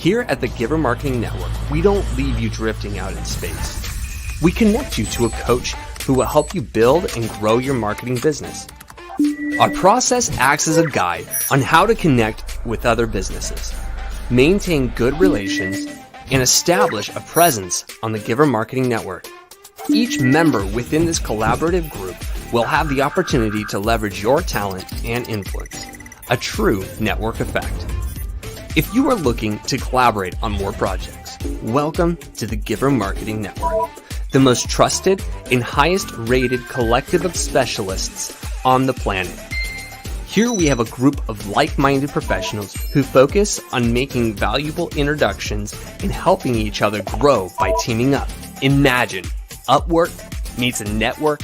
Here at the Giver Marketing Network, we don't leave you drifting out in space. We connect you to a coach who will help you build and grow your marketing business. Our process acts as a guide on how to connect with other businesses, maintain good relations, and establish a presence on the Giver Marketing Network. Each member within this collaborative group will have the opportunity to leverage your talent and influence, a true network effect. If you are looking to collaborate on more projects, welcome to the Giver Marketing Network, the most trusted and highest rated collective of specialists on the planet. Here we have a group of like-minded professionals who focus on making valuable introductions and helping each other grow by teaming up. Imagine Upwork meets a network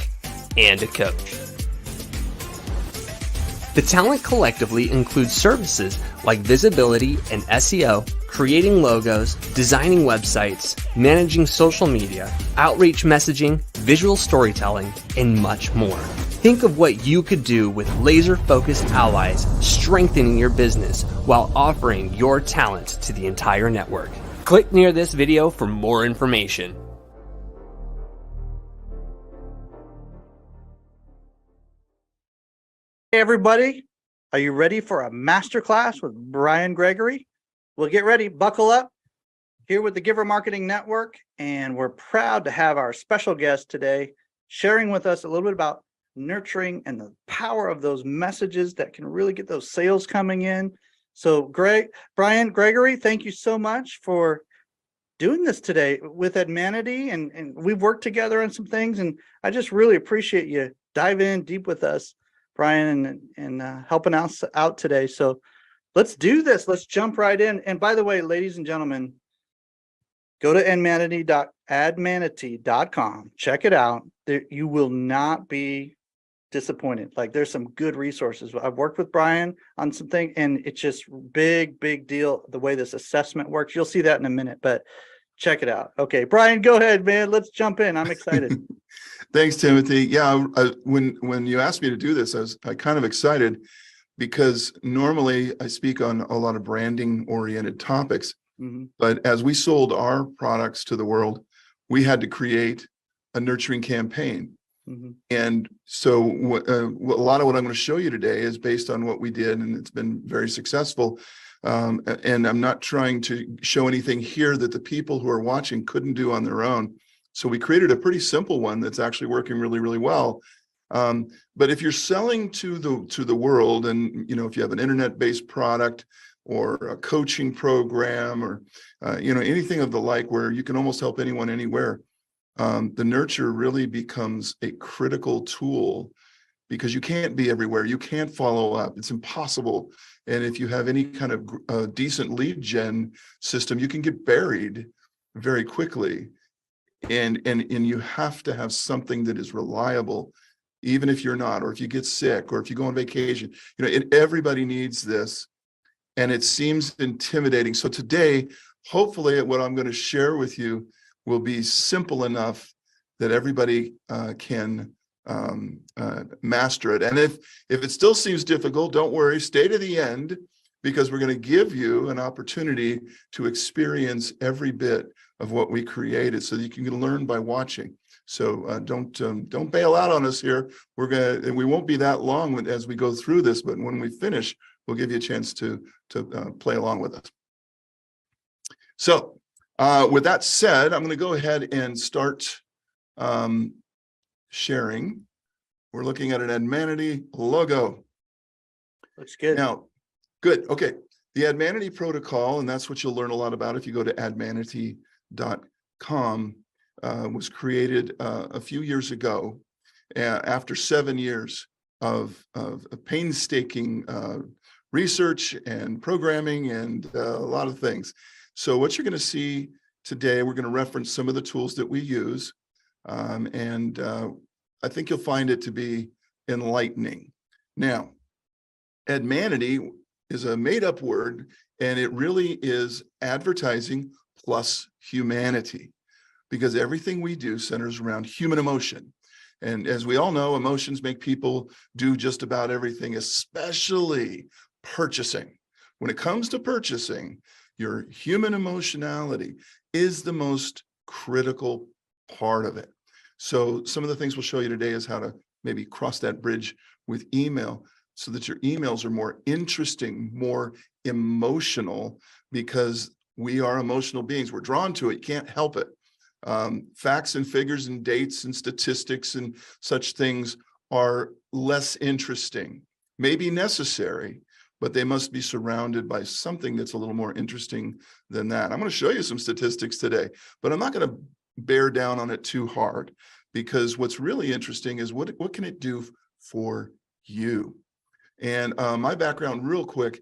and a coach. The talent collectively includes services like visibility and SEO, creating logos, designing websites, managing social media, outreach messaging, visual storytelling, and much more. Think of what you could do with laser-focused allies strengthening your business while offering your talent to the entire network. Click near this video for more information. Hey everybody, are you ready for a masterclass with Brian Gregory? Well, get ready, buckle up. Here with the Giver Marketing Network, and we're proud to have our special guest today sharing with us a little bit about nurturing and the power of those messages that can really get those sales coming in. So Brian Gregory, thank you so much for doing this today with ADMANITY, and we've worked together on some things, and I just really appreciate you diving in deep with us, Brian, and helping us out today. So let's do this. Let's jump right in. And by the way, ladies and gentlemen, go to ADMANITY.com. Check it out. You will not be disappointed. Like, there's some good resources. I've worked with Brian on something, and it's just big deal the way this assessment works. You'll see that in a minute, but check it out. Okay, Brian, go ahead, man. Let's jump in. I'm excited. Thanks, Timothy. Yeah, when you asked me to do this, I was kind of excited because normally I speak on a lot of branding-oriented topics. Mm-hmm. But as we sold our products to the world, we had to create a nurturing campaign. Mm-hmm. And so a lot of what I'm going to show you today is based on what we did, and it's been very successful. And I'm not trying to show anything here that the people who are watching couldn't do on their own. So we created a pretty simple one that's actually working really well. But if you're selling to the world, and if you have an internet-based product or a coaching program or anything of the like, where you can almost help anyone anywhere, the nurture really becomes a critical tool, because you can't be everywhere. You can't follow up. It's impossible. And if you have any kind of decent lead gen system, you can get buried very quickly. And you have to have something that is reliable, even if you're not, or if you get sick, or if you go on vacation. Everybody needs this, and it seems intimidating. So today, hopefully, what I'm going to share with you will be simple enough that everybody can master it. And if it still seems difficult, don't worry, stay to the end, because we're going to give you an opportunity to experience every bit of what we created, so that you can learn by watching. So don't bail out on us here. We won't be that long as we go through this, but when we finish, we'll give you a chance to play along with us. So with that said, I'm going to go ahead and start sharing. We're looking at an ADMANITY logo. Looks good. Now, good. Okay. The ADMANITY Protocol, and that's what you'll learn a lot about if you go to ADMANITY.com, was created a few years ago after 7 years of painstaking research and programming and a lot of things. So what you're going to see today, we're going to reference some of the tools that we use, and I think you'll find it to be enlightening. Now, ADMANITY is a made-up word, and it really is advertising plus humanity, because everything we do centers around human emotion. And as we all know, emotions make people do just about everything, especially purchasing. When it comes to purchasing, Your human emotionality is the most critical part of it. So some of the things we'll show you today is how to maybe cross that bridge with email so that your emails are more interesting, more emotional, because we are emotional beings. We're drawn to it. You can't help it. Facts and figures and dates and statistics and such things are less interesting, maybe necessary, but they must be surrounded by something that's a little more interesting than that. I'm going to show you some statistics today, but I'm not going to bear down on it too hard, because what's really interesting is what can it do for you? And my background real quick,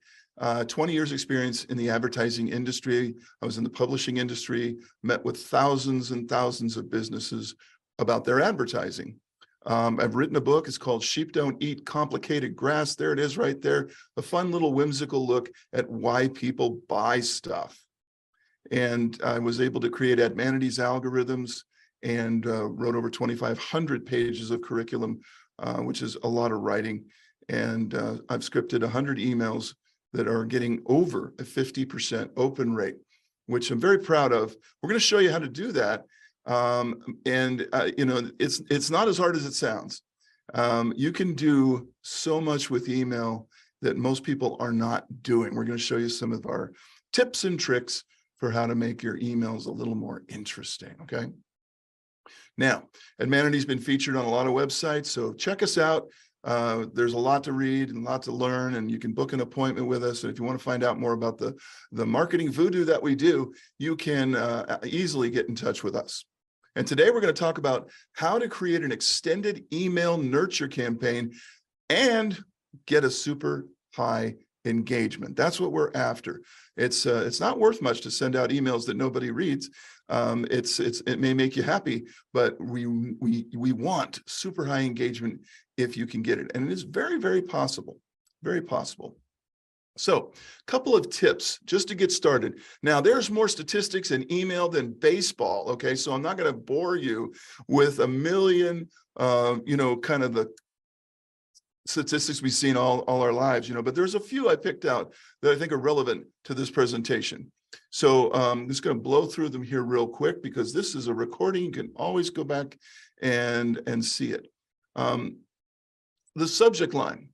20 years experience in the advertising industry. I was in the publishing industry, met with thousands and thousands of businesses about their advertising. I've written a book. It's called Sheep Don't Eat Complicated Grass. There it is right there. A fun little whimsical look at why people buy stuff. And I was able to create ADMANITY's algorithms and wrote over 2,500 pages of curriculum, which is a lot of writing. And I've scripted 100 emails that are getting over a 50% open rate, which I'm very proud of. We're going to show you how to do that. You know, it's not as hard as it sounds. You can do so much with email that most people are not doing. We're going to show you some of our tips and tricks for how to make your emails a little more interesting, okay? Now, ADMANITY's been featured on a lot of websites, so check us out. There's a lot to read and a lot to learn, and you can book an appointment with us. And if you want to find out more about the marketing voodoo that we do, you can easily get in touch with us. And today we're going to talk about how to create an extended email nurture campaign and get a super high engagement. That's what we're after. It's not worth much to send out emails that nobody reads. It may make you happy, but we want super high engagement if you can get it. And it is very, very possible, very possible. So a couple of tips just to get started. Now, there's more statistics in email than baseball. Okay, so I'm not going to bore you with a million, you know, kind of the statistics we've seen all our lives, you know, but there's a few I picked out that I think are relevant to this presentation. So I'm just going to blow through them here real quick because this is a recording. You can always go back and see it. The subject line,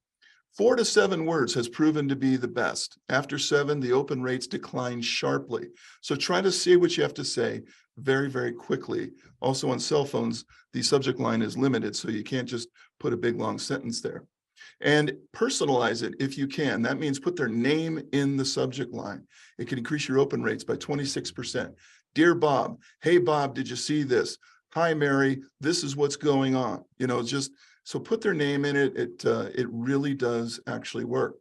4 to 7 words has proven to be the best. After 7, the open rates decline sharply. So try to say what you have to say very, very quickly. Also on cell phones, the subject line is limited, so you can't just put a big long sentence there. And personalize it if you can. That means put their name in the subject line. It can increase your open rates by 26%. Dear Bob, hey Bob, did you see this? Hi Mary, this is what's going on. You know, just so put their name in it. It really does actually work.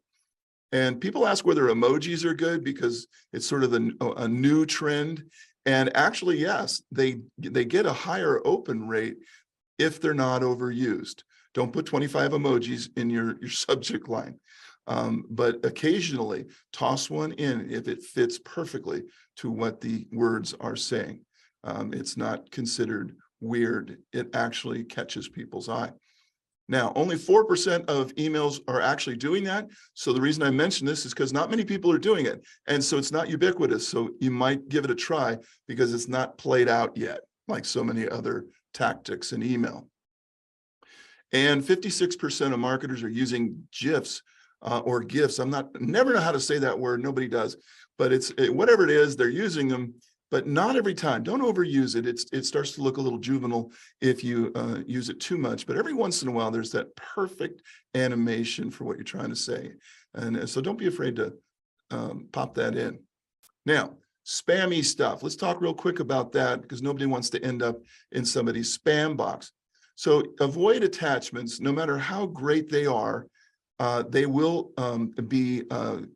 And people ask whether emojis are good because it's sort of a new trend. And actually, yes, they get a higher open rate if they're not overused. Don't put 25 emojis in your subject line, but occasionally toss one in if it fits perfectly to what the words are saying. It's not considered weird. It actually catches people's eye. Now, only 4% of emails are actually doing that. So the reason I mention this is because not many people are doing it. And so it's not ubiquitous. So you might give it a try because it's not played out yet, like so many other tactics in email. And 56% of marketers are using GIFs or GIFs. Never know how to say that word. Nobody does, but whatever it is, they're using them, but not every time. Don't overuse it. It starts to look a little juvenile if you use it too much, but every once in a while, there's that perfect animation for what you're trying to say. And so don't be afraid to pop that in. Now, spammy stuff. Let's talk real quick about that because nobody wants to end up in somebody's spam box. So avoid attachments, no matter how great they are. They will be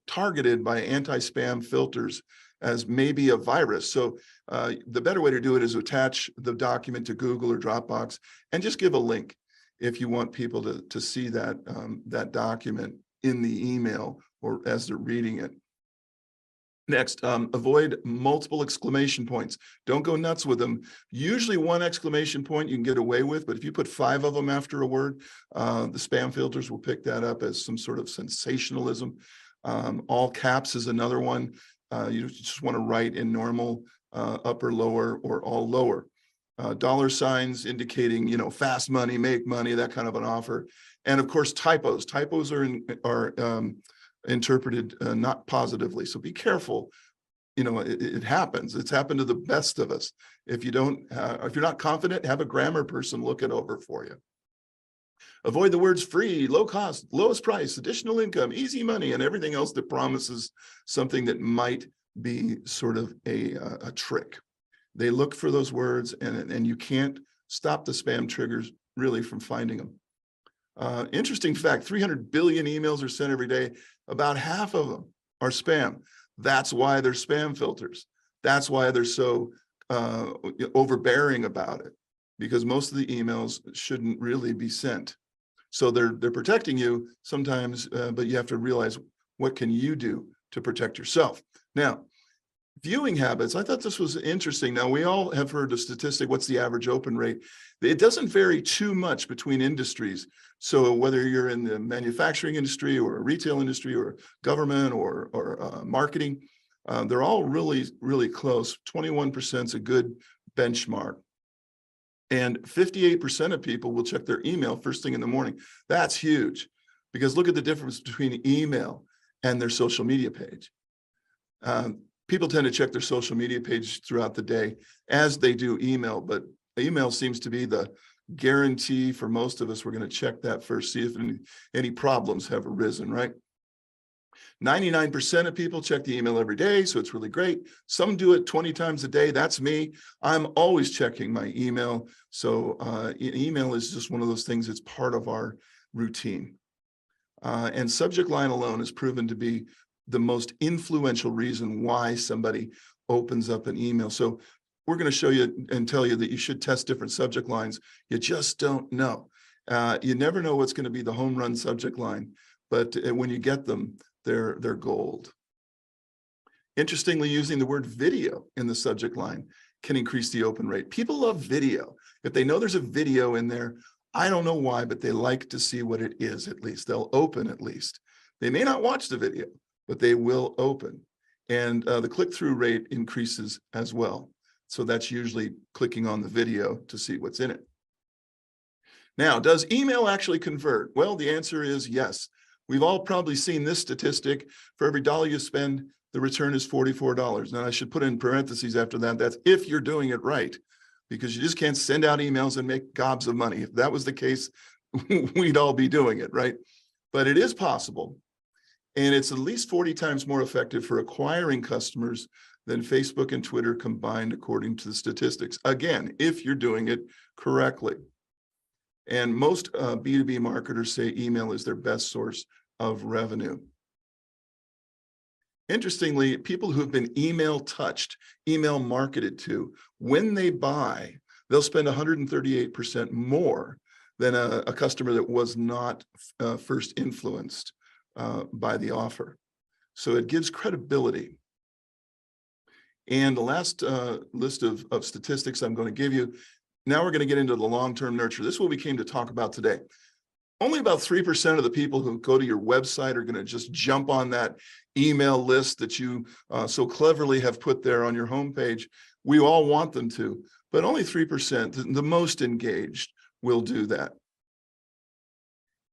targeted by anti-spam filters as maybe a virus. So the better way to do it is attach the document to Google or Dropbox and just give a link if you want people to see that, that document in the email or as they're reading it. Next, avoid multiple exclamation points. Don't go nuts with them. Usually one exclamation point you can get away with, but if you put 5 of them after a word, the spam filters will pick that up as some sort of sensationalism. All caps is another one. You just want to write in normal, upper, lower, or all lower. Dollar signs indicating, fast money, make money, that kind of an offer. And of course, typos. Typos are interpreted not positively. So be careful. It happens. It's happened to the best of us. If you're not confident, have a grammar person look it over for you. Avoid the words free, low cost, lowest price, additional income, easy money, and everything else that promises something that might be sort of a trick. They look for those words, and you can't stop the spam triggers really from finding them. Interesting fact, 300 billion emails are sent every day. About half of them are spam. That's why they're spam filters. That's why they're so overbearing about it, because most of the emails shouldn't really be sent. So they're protecting you sometimes, but you have to realize, what can you do to protect yourself? Now, viewing habits, I thought this was interesting. Now, we all have heard the statistic, what's the average open rate? It doesn't vary too much between industries. So whether you're in the manufacturing industry or a retail industry or government or marketing, they're all really, really close. 21% is a good benchmark. And 58% of people will check their email first thing in the morning. That's huge, because look at the difference between email and their social media page. People tend to check their social media page throughout the day as they do email, but email seems to be the guarantee for most of us. We're going to check that first, see if any problems have arisen, right? 99% of people check the email every day, so it's really great. Some do it 20 times a day. That's me. I'm always checking my email. So email is just one of those things that's part of our routine. And subject line alone is proven to be the most influential reason why somebody opens up an email. So we're going to show you and tell you that you should test different subject lines. You just don't know. You never know what's going to be the home run subject line, but when you get them, they're gold. Interestingly, using the word video in the subject line can increase the open rate. People love video. If they know there's a video in there, I don't know why, but they like to see what it is. At least they'll open. At least they may not watch the video, but they will open. And the click-through rate increases as well. So that's usually clicking on the video to see what's in it. Now, does email actually convert? Well, the answer is yes. We've all probably seen this statistic. For every dollar you spend, the return is $44. Now, I should put in parentheses after that. That's if you're doing it right, because you just can't send out emails and make gobs of money. If that was the case, we'd all be doing it, right? But it is possible. And it's at least 40 times more effective for acquiring customers than Facebook and Twitter combined, according to the statistics. Again, if you're doing it correctly. And most B2B marketers say email is their best source of revenue. Interestingly, people who have been email touched, email marketed to, when they buy, they'll spend 138% more than a customer that was not first influenced by the offer. So it gives credibility. And the last list of statistics I'm going to give you, now we're going to get into the long-term nurture. This is what we came to talk about today. Only about 3% of the people who go to your website are going to just jump on that email list that you so cleverly have put there on your homepage. We all want them to, but only 3%, the most engaged, will do that.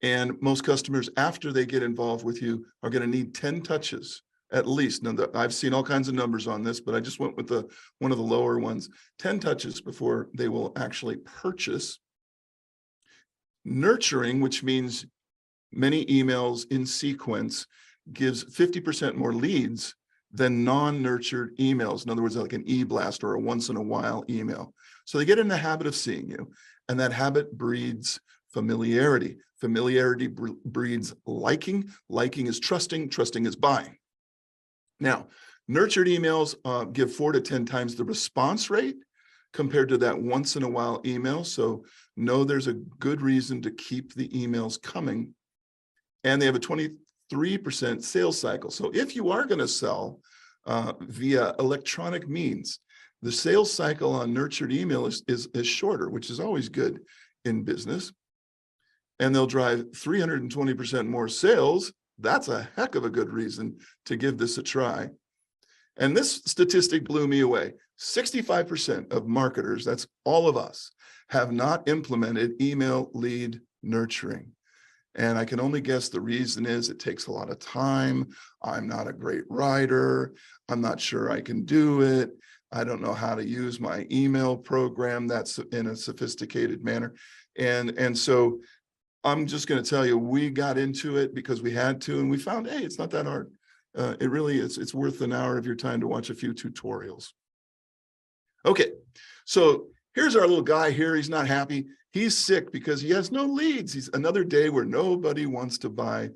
And most customers, after they get involved with you, are going to need 10 touches at least. Now, I've seen all kinds of numbers on this, but I just went with one of the lower ones, 10 touches before they will actually purchase. Nurturing, which means many emails in sequence, gives 50% more leads than non-nurtured emails. In other words, like an e-blast or a once in a while email. So they get in the habit of seeing you, and that habit breeds familiarity. Familiarity breeds liking. Liking is trusting. Trusting is buying. Now, nurtured emails give 4 to 10 times the response rate compared to that once in a while email. So know there's a good reason to keep the emails coming. And they have a 23% sales cycle. So if you are going to sell via electronic means, the sales cycle on nurtured email is shorter, which is always good in business. And they'll drive 320% more sales. That's a heck of a good reason to give this a try. And this statistic blew me away. 65% of marketers, that's all of us, have not implemented email lead nurturing. And I can only guess the reason is it takes a lot of time. I'm not a great writer. I'm not sure I can do it. I don't know how to use my email program that's in a sophisticated manner. And so I'm just going to tell you, we got into it because we had to, and we found, hey, it's not that hard. It really is. It's worth an hour of your time to watch a few tutorials. Okay, so here's our little guy here. He's not happy. He's sick because he has no leads. He's another day where nobody wants to buy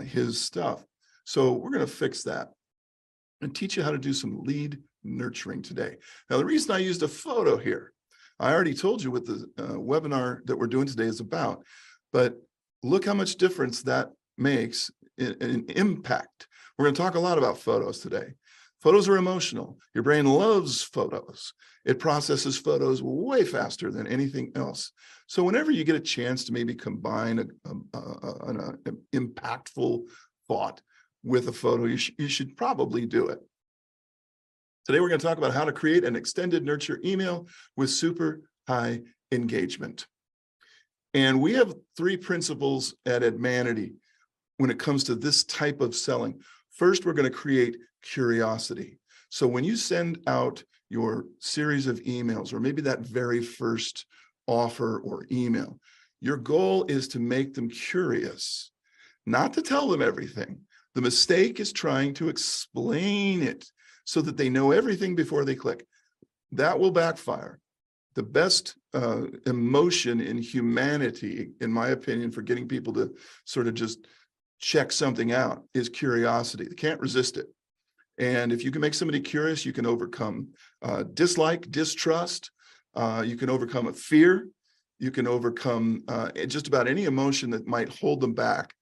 his stuff. So we're going to fix that and teach you how to do some lead nurturing today. Now, the reason I used a photo here, I already told you what the webinar that we're doing today is about, but look how much difference that makes in impact. We're going to talk a lot about photos today. Photos are emotional. Your brain loves photos. It processes photos way faster than anything else. So whenever you get a chance to maybe combine an impactful thought with a photo, you should probably do it. Today, we're going to talk about how to create an extended nurture email with super high engagement. And we have 3 principles at ADMANITY when it comes to this type of selling. First, we're going to create curiosity. So when you send out your series of emails, or maybe that very first offer or email, your goal is to make them curious, not to tell them everything. The mistake is trying to explain it so that they know everything before they click. That will backfire. The best emotion in humanity, in my opinion, for getting people to sort of just check something out is curiosity. They can't resist it. And if you can make somebody curious, you can overcome dislike, distrust. You can overcome a fear. You can overcome just about any emotion that might hold them back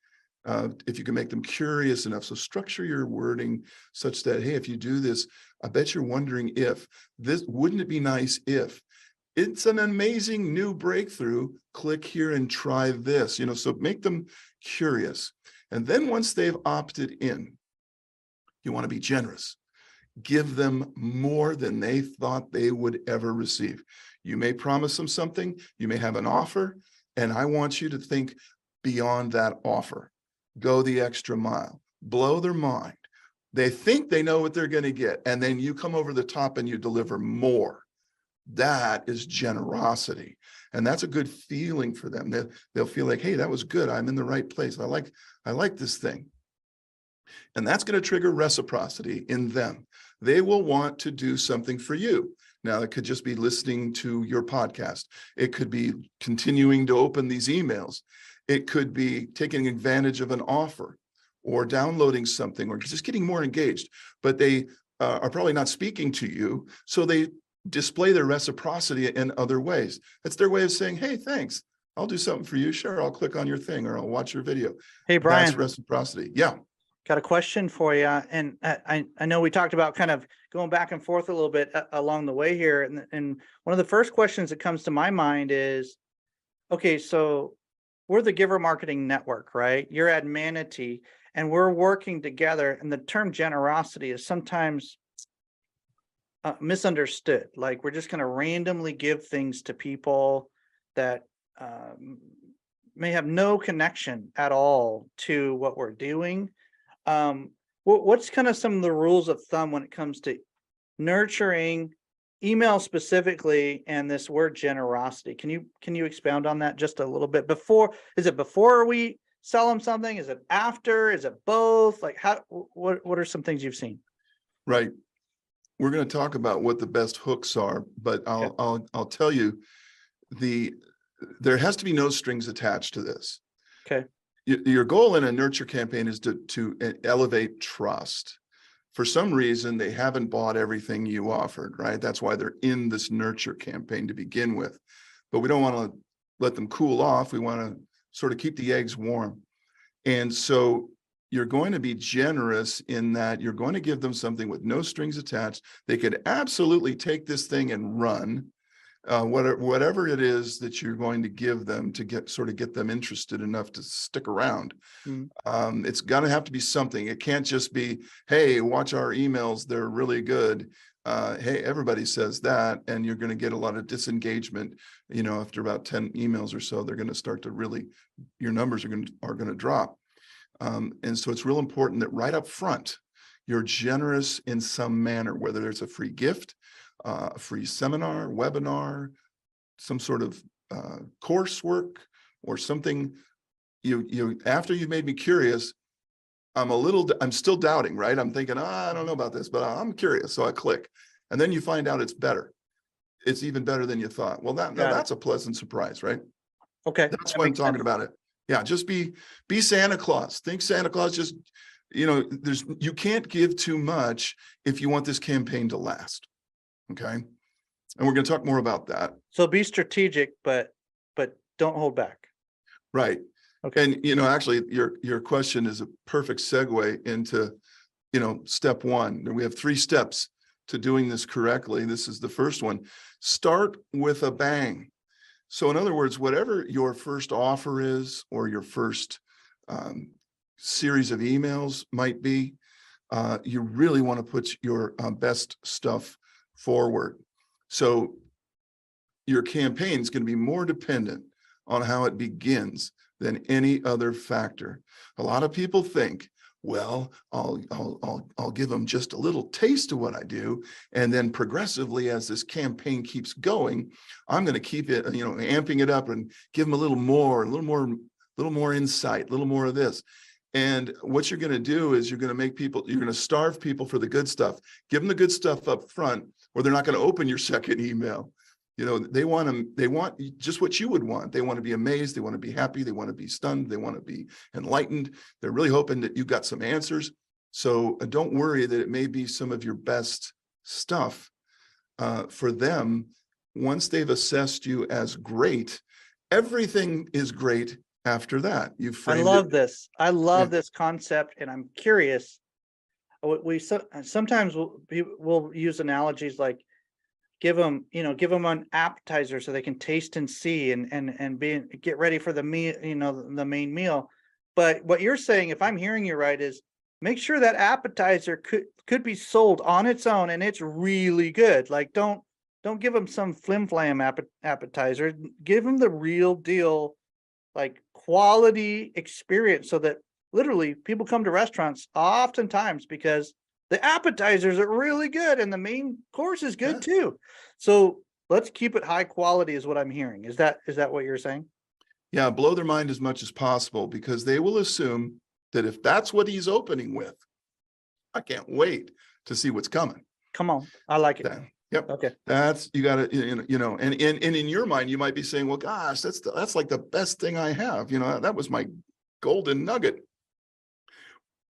if you can make them curious enough. So structure your wording such that, hey, if you do this, I bet you're wondering if this, wouldn't it be nice if it's an amazing new breakthrough, click here and try this, so make them curious. And then once they've opted in, you want to be generous. Give them more than they thought they would ever receive. You may promise them something, you may have an offer, and I want you to think beyond that offer. Go the extra mile, blow their mind. They think they know what they're going to get, and then you come over the top and you deliver more. That is generosity. And that's a good feeling for them. They'll feel like, hey, that was good. I'm in the right place. I like this thing. And that's going to trigger reciprocity in them. They will want to do something for you. Now, it could just be listening to your podcast. It could be continuing to open these emails. It could be taking advantage of an offer or downloading something or just getting more engaged. But they are probably not speaking to you, so they display their reciprocity in other ways. That's their way of saying, hey, thanks. I'll do something for you. Sure, I'll click on your thing or I'll watch your video. Hey, Brian. That's reciprocity. Yeah. Got a question for you. And I know we talked about kind of going back and forth a little bit along the way here. And one of the first questions that comes to my mind is, okay, so we're the Giver Marketing Network, right? You're ADMANITY, and we're working together. And the term generosity is sometimes misunderstood. Like we're just going to randomly give things to people that may have no connection at all to what we're doing. What's kind of some of the rules of thumb when it comes to nurturing email specifically and this word generosity? Can you expound on that just a little bit? Is it before we sell them something? Is it after? Is it both? Like what are some things you've seen? Right. We're going to talk about what the best hooks are, but I'll tell you, there has to be no strings attached to this. Okay. Your goal in a nurture campaign is to elevate trust. For some reason, they haven't bought everything you offered, right? That's why they're in this nurture campaign to begin with. But we don't want to let them cool off. We want to sort of keep the eggs warm. And so you're going to be generous in that you're going to give them something with no strings attached. They could absolutely take this thing and run. whatever it is that you're going to give them to get them interested enough to stick around. It's got to have to be something. It can't just be, hey, watch our emails, they're really good. Hey, everybody says that, and you're going to get a lot of disengagement. After about 10 emails or so, they're going to start to really, your numbers are going to drop. And so it's real important that right up front, you're generous in some manner, whether there's a free gift, a free seminar, webinar, some sort of coursework, or something. After you've made me curious, I'm still doubting, right? I'm thinking, I don't know about this, but I'm curious. So I click, and then you find out it's better. It's even better than you thought. Well, that's a pleasant surprise, right? Okay. That's why I'm talking about it. Yeah. Just be Santa Claus. Think Santa Claus. Just, you can't give too much if you want this campaign to last. Okay. And we're going to talk more about that. So be strategic, but don't hold back. Right. Okay. And, actually your question is a perfect segue into, step one. We have 3 steps to doing this correctly. This is the first one. Start with a bang. So in other words, whatever your first offer is, or your first series of emails might be, you really want to put your best stuff forward. So your campaign is going to be more dependent on how it begins than any other factor. A lot of people think, well, I'll give them just a little taste of what I do, and then progressively, as this campaign keeps going, I'm going to keep it, amping it up and give them a little more insight, a little more of this. And what you're going to do is you're going to starve people for the good stuff. Give them the good stuff up front, or they're not going to open your second email. They want just what you would want. They want to be amazed. They want to be happy. They want to be stunned. They want to be enlightened. They're really hoping that you've got some answers. So don't worry that it may be some of your best stuff for them. Once they've assessed you as great, everything is great after that. You framed I love it. this. I love this concept, and I'm curious. Sometimes we'll use analogies like, give them an appetizer so they can taste and see and get ready for the meal, the main meal. But what you're saying, if I'm hearing you right, is make sure that appetizer could be sold on its own and it's really good. Like, don't give them some flim flam appetizer. Give them the real deal, like quality experience, so that literally people come to restaurants oftentimes because the appetizers are really good and the main course is good too. So let's keep it high quality is what I'm hearing. Is that what you're saying? Yeah, blow their mind as much as possible, because they will assume that if that's what he's opening with, I can't wait to see what's coming. Come on. I like it. Yep. Okay. That's, you got to, and in your mind, you might be saying, well, gosh, that's like the best thing I have. That was my golden nugget.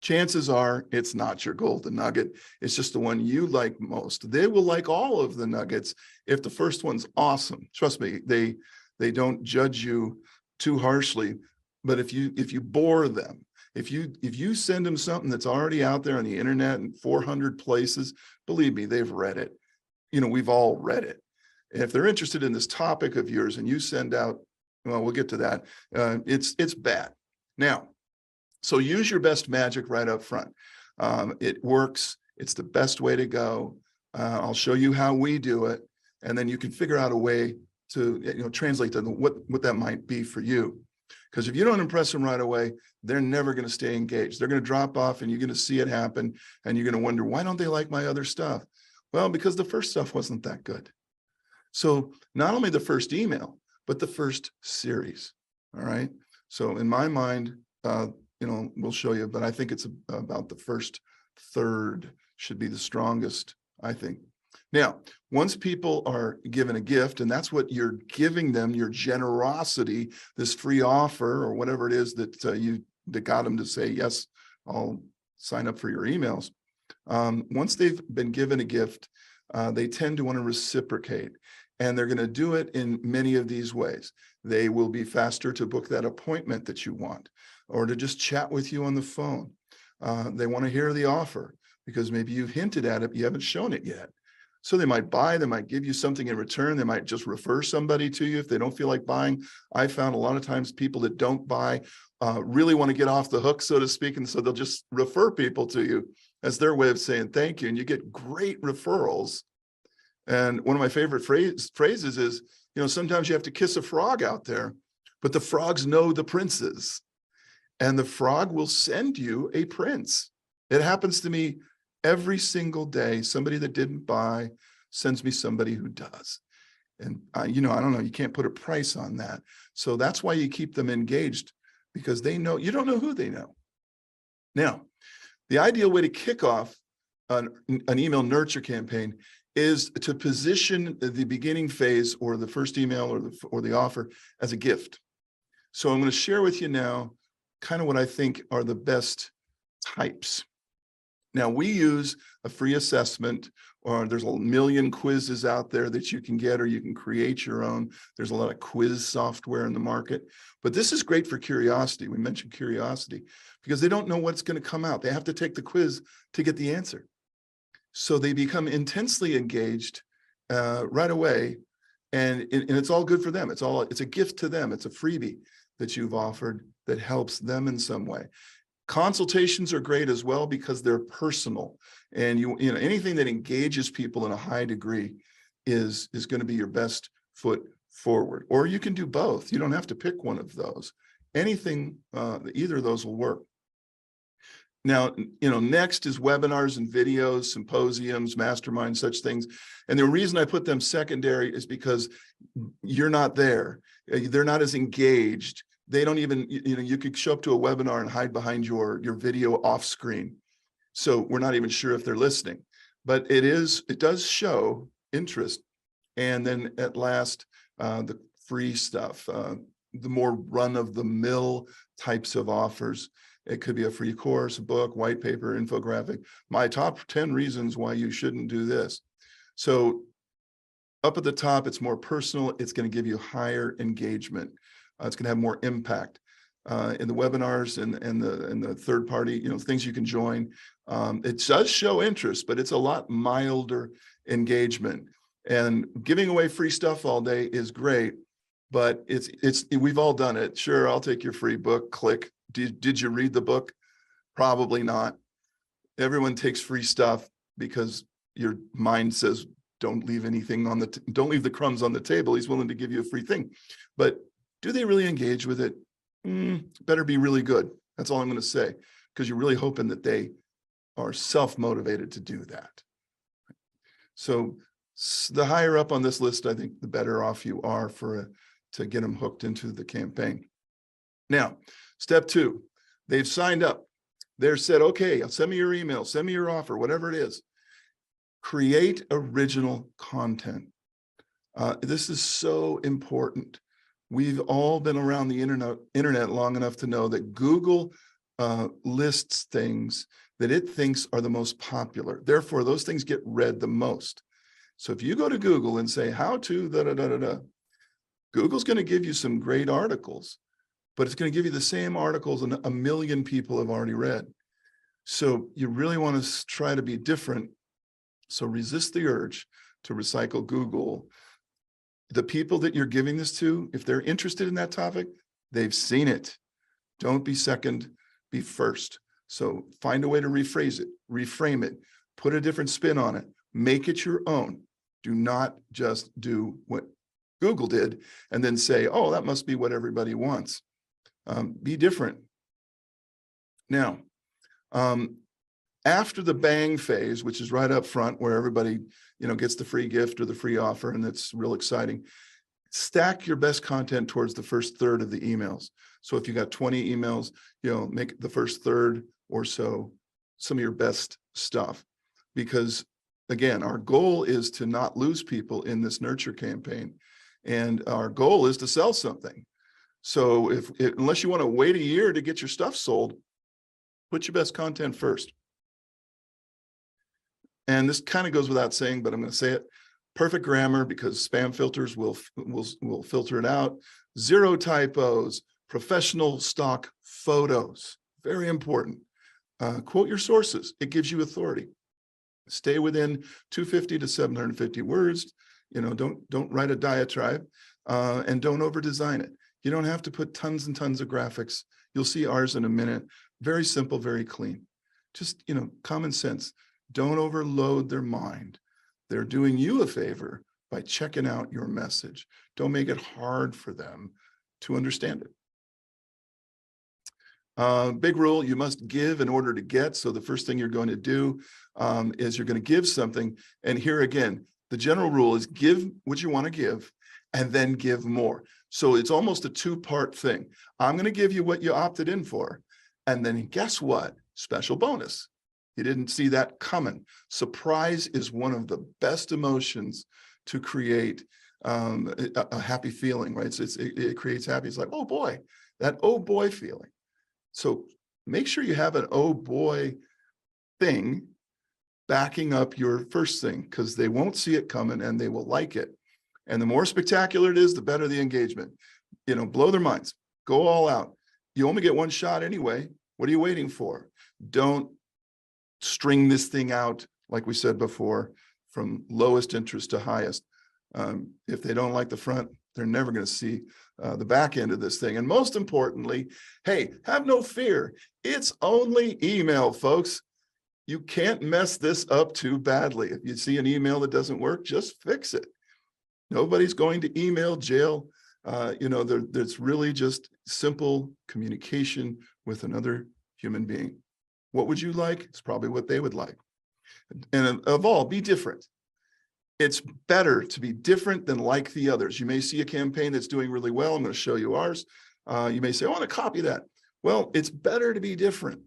Chances are it's not your golden nugget. It's just the one you like most. They will like all of the nuggets if the first one's awesome. Trust me, they don't judge you too harshly. But if you bore them, if you send them something that's already out there on the internet in 400 places, believe me, they've read it. We've all read it. And if they're interested in this topic of yours and you send out, well, we'll get to that. It's bad. Now, so use your best magic right up front. It works. It's the best way to go. I'll show you how we do it, and then you can figure out a way to translate to what that might be for you. Because if you don't impress them right away, they're never going to stay engaged. They're going to drop off, and you're going to see it happen, and you're going to wonder, why don't they like my other stuff? Well, because the first stuff wasn't that good. So not only the first email, but the first series. All right. So in my mind, we'll show you, but I think it's about the first third should be the strongest, I think. Now, once people are given a gift, and that's what you're giving them, your generosity, this free offer or whatever it is that got them to say, yes, I'll sign up for your emails. Once they've been given a gift, they tend to want to reciprocate, and they're going to do it in many of these ways. They will be faster to book that appointment that you want, or to just chat with you on the phone. They want to hear the offer because maybe you've hinted at it, but you haven't shown it yet. So they might buy, they might give you something in return. They might just refer somebody to you if they don't feel like buying. I found a lot of times people that don't buy really want to get off the hook, so to speak. And so they'll just refer people to you as their way of saying thank you. And you get great referrals. And one of my favorite phrases is, sometimes you have to kiss a frog out there, but the frogs know the princes, and the frog will send you a prince. It happens to me every single day. Somebody that didn't buy sends me somebody who does. And I don't know, you can't put a price on that. So that's why you keep them engaged, because they know, you don't know who they know. Now, the ideal way to kick off an email nurture campaign is to position the beginning phase or the first email or the offer as a gift. So I'm going to share with you now kind of what I think are the best types. Now, we use a free assessment, or there's a million quizzes out there that you can get, or you can create your own. There's a lot of quiz software in the market, but this is great for curiosity. We mentioned curiosity because they don't know what's going to come out. They have to take the quiz to get the answer. So they become intensely engaged right away, and it's all good for them. It's a gift to them. It's a freebie that you've offered that helps them in some way. Consultations are great as well because they're personal, and anything that engages people in a high degree is going to be your best foot forward. Or you can do both. You don't have to pick one of those. Anything, either of those will work. Now, next is webinars and videos, symposiums, masterminds, such things. And the reason I put them secondary is because you're not there. They're not as engaged. They don't even, you could show up to a webinar and hide behind your video off screen. So we're not even sure if they're listening, but it does show interest. And then at last, the free stuff, the more run of the mill types of offers. It could be a free course, a book, white paper, infographic. My top 10 reasons why you shouldn't do this. So up at the top, it's more personal. It's going to give you higher engagement. It's going to have more impact in the webinars and the third party, things you can join. It does show interest, but it's a lot milder engagement. And giving away free stuff all day is great, but we've all done it. Sure, I'll take your free book. Click. Did you read the book? Probably not. Everyone takes free stuff because your mind says, don't leave anything don't leave the crumbs on the table. He's willing to give you a free thing. But do they really engage with it? Better be really good. That's all I'm going to say, because you're really hoping that they are self-motivated to do that. So the higher up on this list, I think the better off you are to get them hooked into the campaign. Now, step 2, they've signed up. They're said, okay, send me your email, send me your offer, whatever it is. Create original content. This is so important. We've all been around the internet long enough to know that Google lists things that it thinks are the most popular. Therefore, those things get read the most. So if you go to Google and say, how to da-da-da-da-da, Google's going to give you some great articles, but it's going to give you the same articles a million people have already read. So you really want to try to be different. So resist the urge to recycle Google. The people that you're giving this to, if they're interested in that topic, they've seen it. Don't be second, be first. So find a way to rephrase it, reframe it, put a different spin on it, make it your own. Do not just do what Google did and then say, oh, that must be what everybody wants. Be different. Now, after the bang phase, which is right up front where everybody, gets the free gift or the free offer, and it's real exciting, stack your best content towards the first third of the emails. So if you got 20 emails, make the first third or so some of your best stuff. Because again, our goal is to not lose people in this nurture campaign. And our goal is to sell something. So unless you want to wait a year to get your stuff sold, put your best content first. And this kind of goes without saying, but I'm going to say it. Perfect grammar, because spam filters will filter it out. 0 typos, professional stock photos, very important. Quote your sources. It gives you authority. Stay within 250 to 750 words. Don't write a diatribe, and don't over design it. You don't have to put tons and tons of graphics. You'll see ours in a minute. Very simple, very clean. Just, common sense. Don't overload their mind. They're doing you a favor by checking out your message. Don't make it hard for them to understand it. Big rule, you must give in order to get. So the first thing you're going to do is you're going to give something. And here again, the general rule is give what you want to give and then give more. So it's almost a two-part thing. I'm going to give you what you opted in for. And then guess what? Special bonus. You didn't see that coming. Surprise is one of the best emotions to create a happy feeling, right? It creates happy. It's like, oh boy, that oh boy feeling. So make sure you have an oh boy thing backing up your first thing, because they won't see it coming and they will like it. And the more spectacular it is, the better the engagement. Blow their minds, go all out. You only get one shot anyway. What are you waiting for? Don't string this thing out, like we said before, from lowest interest to highest. If they don't like the front, they're never going to see the back end of this thing. And most importantly, hey, have no fear. It's only email, folks. You can't mess this up too badly. If you see an email that doesn't work, just fix it. Nobody's going to email jail. There's really just simple communication with another human being. What would you like? It's probably what they would like. And of all, be different. It's better to be different than like the others. You may see a campaign that's doing really well. I'm going to show you ours. You may say, I want to copy that. Well, it's better to be different.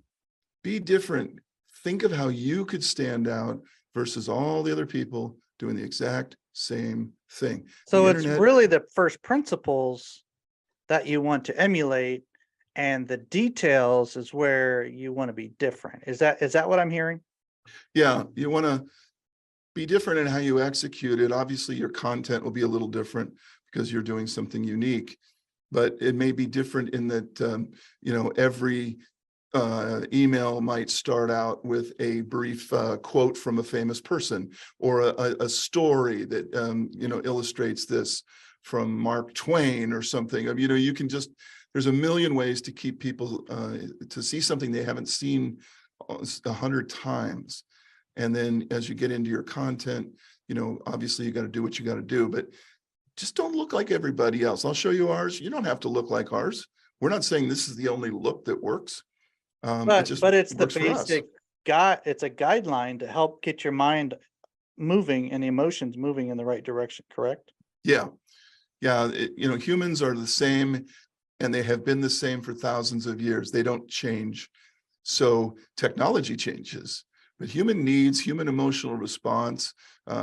Be different. Think of how you could stand out versus all the other people doing the exact same thing. So it's really the first principles that you want to emulate, and the details is where you want to be different. Is that what I'm hearing? Yeah, you want to be different in how you execute it. Obviously, your content will be a little different because you're doing something unique, but it may be different in that, every email might start out with a brief quote from a famous person, or a story that, illustrates this from Mark Twain or something. You can just, there's a million ways to keep people to see something they haven't seen 100 times. And then as you get into your content, obviously you got to do what you got to do, but just don't look like everybody else. I'll show you ours. You don't have to look like ours. We're not saying this is the only look that works. But it's the basic guide. It's a guideline to help get your mind moving and the emotions moving in the right direction. Correct? Yeah. Humans are the same, and they have been the same for thousands of years. They don't change. So technology changes, but human needs, human emotional response,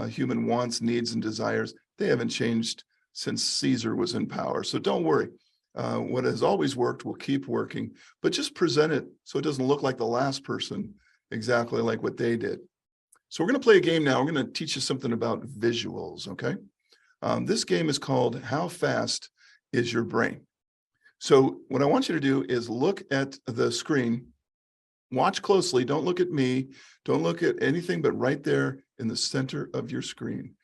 human wants, needs, and desires, they haven't changed since Caesar was in power. So don't worry. What has always worked will keep working, but just present it so it doesn't look like the last person exactly like what they did. So we're going to play a game now. We're going to teach you something about visuals, okay? This game is called How Fast Is Your Brain? So what I want you to do is look at the screen, watch closely, don't look at me, don't look at anything but right there in the center of your screen.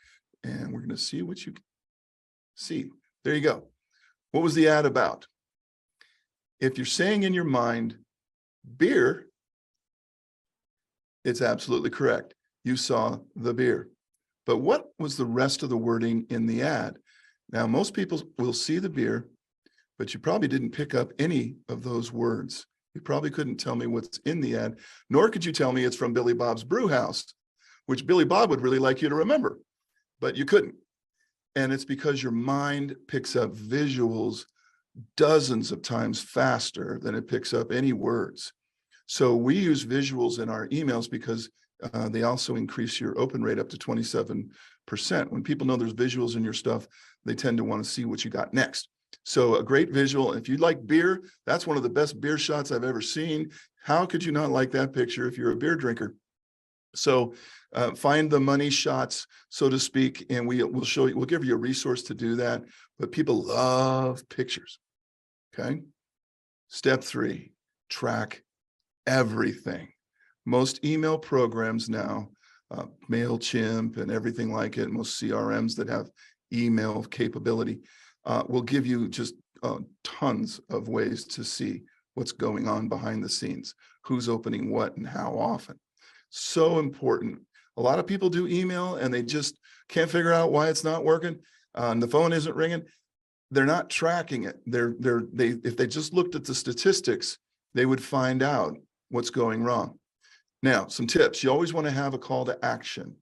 And we're going to see what you see. There you go. What was the ad about? If you're saying in your mind, beer, it's absolutely correct. You saw the beer. But what was the rest of the wording in the ad? Now, most people will see the beer, but you probably didn't pick up any of those words. You probably couldn't tell me what's in the ad, nor could you tell me it's from Billy Bob's Brew House, which Billy Bob would really like you to remember, but you couldn't. And it's because your mind picks up visuals dozens of times faster than it picks up any words. So we use visuals in our emails because they also increase your open rate up to 27%. When people know there's visuals in your stuff, they tend to want to see what you got next. So a great visual. If you like beer, that's one of the best beer shots I've ever seen. How could you not like that picture if you're a beer drinker? So find the money shots, so to speak, and we'll show you, we'll give you a resource to do that. But people love pictures. Okay. Step 3, track everything. Most email programs now MailChimp and everything like it, most CRMs that have email capability, will give you just tons of ways to see what's going on behind the scenes, who's opening what and how often. So important. A lot of people do email and they just can't figure out why it's not working. The phone isn't ringing. They're not tracking it. If they just looked at the statistics, they would find out what's going wrong. Now, some tips. You always want to have a call to action.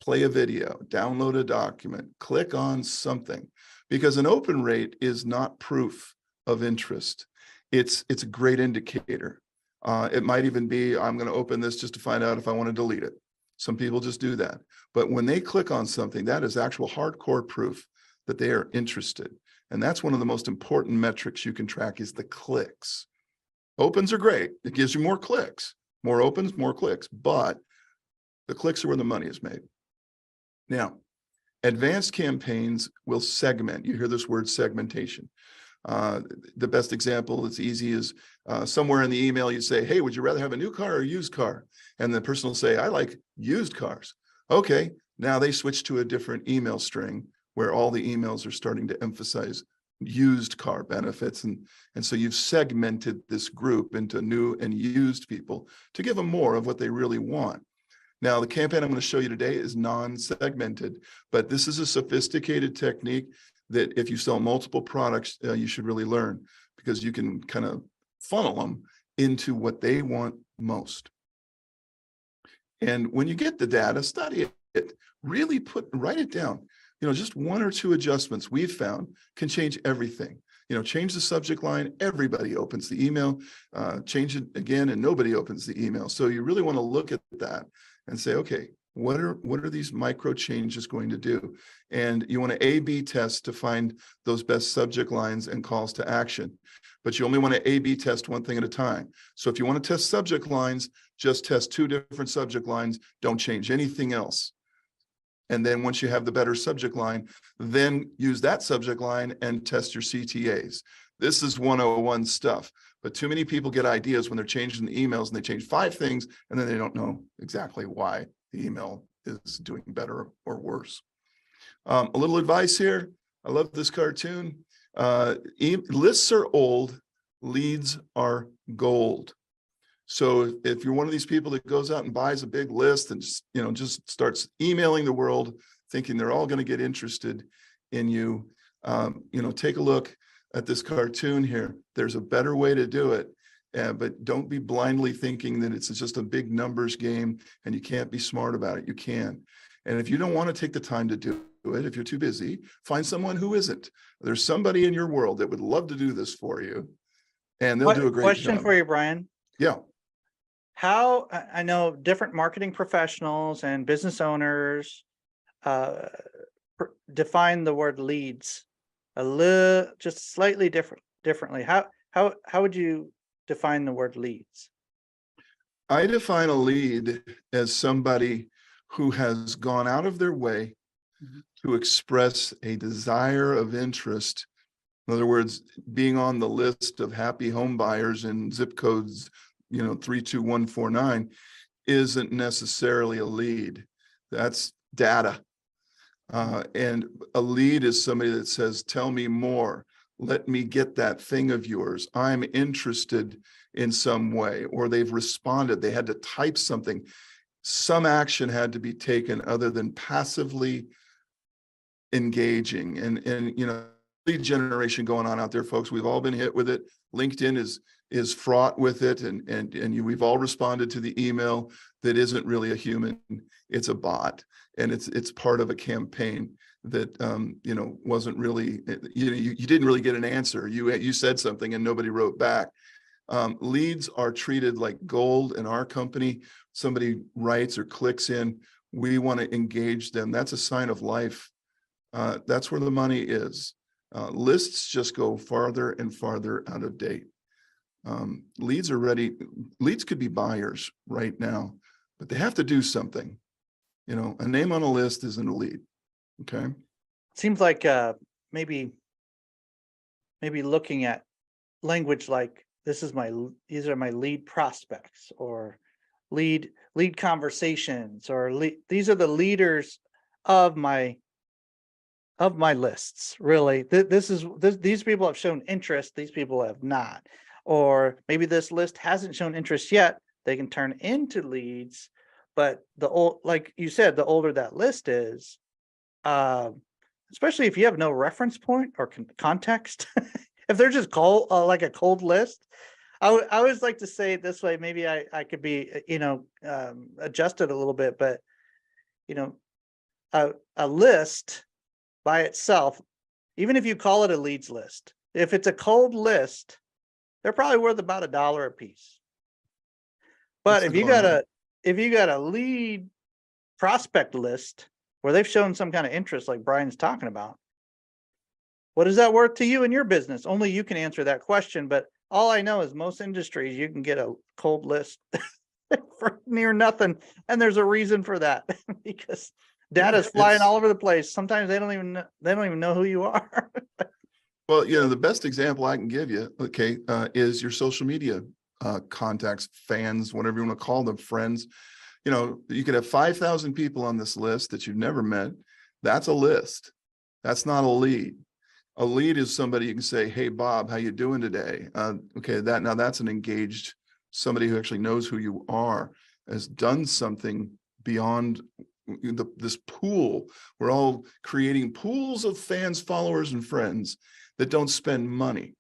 Play a video, download a document, click on something, because an open rate is not proof of interest. It's a great indicator. It might even be, I'm going to open this just to find out if I want to delete it. Some people just do that. But when they click on something, that is actual hardcore proof that they are interested. And that's one of the most important metrics you can track is the clicks. Opens are great. It gives you more clicks, more opens, more clicks, but the clicks are where the money is made. Now, advanced campaigns will segment. You hear this word segmentation. The best example that's easy is somewhere in the email you say, hey, would you rather have a new car or a used car? And the person will say, I like used cars. Okay, now they switch to a different email string where all the emails are starting to emphasize used car benefits. And so you've segmented this group into new and used people to give them more of what they really want. Now, the campaign I'm going to show you today is non-segmented, but this is a sophisticated technique that if you sell multiple products, you should really learn, because you can kind of funnel them into what they want most. And when you get the data, study it, really write it down. Just one or two adjustments we've found can change everything. Change the subject line, everybody opens the email, change it again, and nobody opens the email. So you really want to look at that and say, okay, what are these micro changes going to do? And you want to A/B test to find those best subject lines and calls to action. But you only want to A/B test one thing at a time. So if you want to test subject lines, just test 2 different subject lines. Don't change anything else. And then once you have the better subject line, then use that subject line and test your CTAs. This is 101 stuff. But too many people get ideas when they're changing the emails and they change 5 things and then they don't know exactly why the email is doing better or worse. A little advice here. I love this cartoon. Lists are old, leads are gold. So if you're one of these people that goes out and buys a big list and just starts emailing the world, thinking they're all going to get interested in you, take a look at this cartoon here. There's a better way to do it, but don't be blindly thinking that it's just a big numbers game and you can't be smart about it. You can. And if you don't want to take the time to do it, if you're too busy, find someone who isn't. There's somebody in your world that would love to do this for you, and they'll do a great job. Question for you, Brian. Yeah. How, I know different marketing professionals and business owners define the word leads just slightly differently. How would you define the word leads? I define a lead as somebody who has gone out of their way to express a desire of interest. In other words, being on the list of happy home buyers in zip codes 32149 isn't necessarily a lead. That's data. And a lead is somebody that says, tell me more. Let me get that thing of yours. I'm interested in some way, or they've responded. They had to type something. Some action had to be taken other than passively engaging. And lead generation going on out there, folks. We've all been hit with it. LinkedIn is fraught with it, and we've all responded to the email that isn't really a human. It's a bot, and it's part of a campaign that wasn't really, you didn't really get an answer. You said something and nobody wrote back. Leads are treated like gold in our company. Somebody writes or clicks in, we want to engage them. That's a sign of life. That's where the money is. Lists just go farther and farther out of date. Leads are ready. Leads could be buyers right now, but they have to do something. A name on a list isn't a lead. Okay. Seems like maybe looking at language like these are my lead prospects, or lead conversations, or these are the leaders of my lists. Really, these people have shown interest, these people have not. Or maybe this list hasn't shown interest yet, they can turn into leads. But like you said, the older that list is, especially if you have no reference point or context, if they're just cold, like a cold list. I always like to say it this way, maybe I could be, adjusted a little bit, but, a list by itself, even if you call it a leads list, if it's a cold list, they're probably worth about $1 a piece. But if you got a lead prospect list where they've shown some kind of interest, like Brian's talking about, what is that worth to you in your business? Only you can answer that question. But all I know is most industries, you can get a cold list for near nothing. And there's a reason for that, because data is flying all over the place. Sometimes they don't even know who you are. Well, the best example I can give you, okay, is your social media contacts, fans, whatever you want to call them, friends. You could have 5,000 people on this list that you've never met. That's a list. That's not a lead. A lead is somebody you can say, "Hey, Bob, how you doing today?" Okay, that's an engaged, somebody who actually knows who you are, has done something beyond this pool. We're all creating pools of fans, followers, and friends that don't spend money.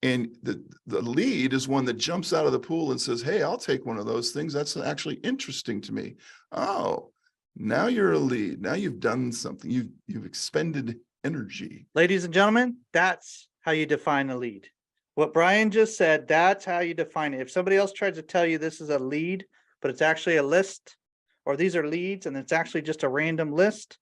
And the lead is one that jumps out of the pool and says, "Hey, I'll take one of those things. That's actually interesting to me." Oh, now you're a lead. Now you've done something. You've expended energy. Ladies and gentlemen, that's how you define a lead. What Brian just said, that's how you define it. If somebody else tries to tell you this is a lead, but it's actually a list, or these are leads and it's actually just a random list,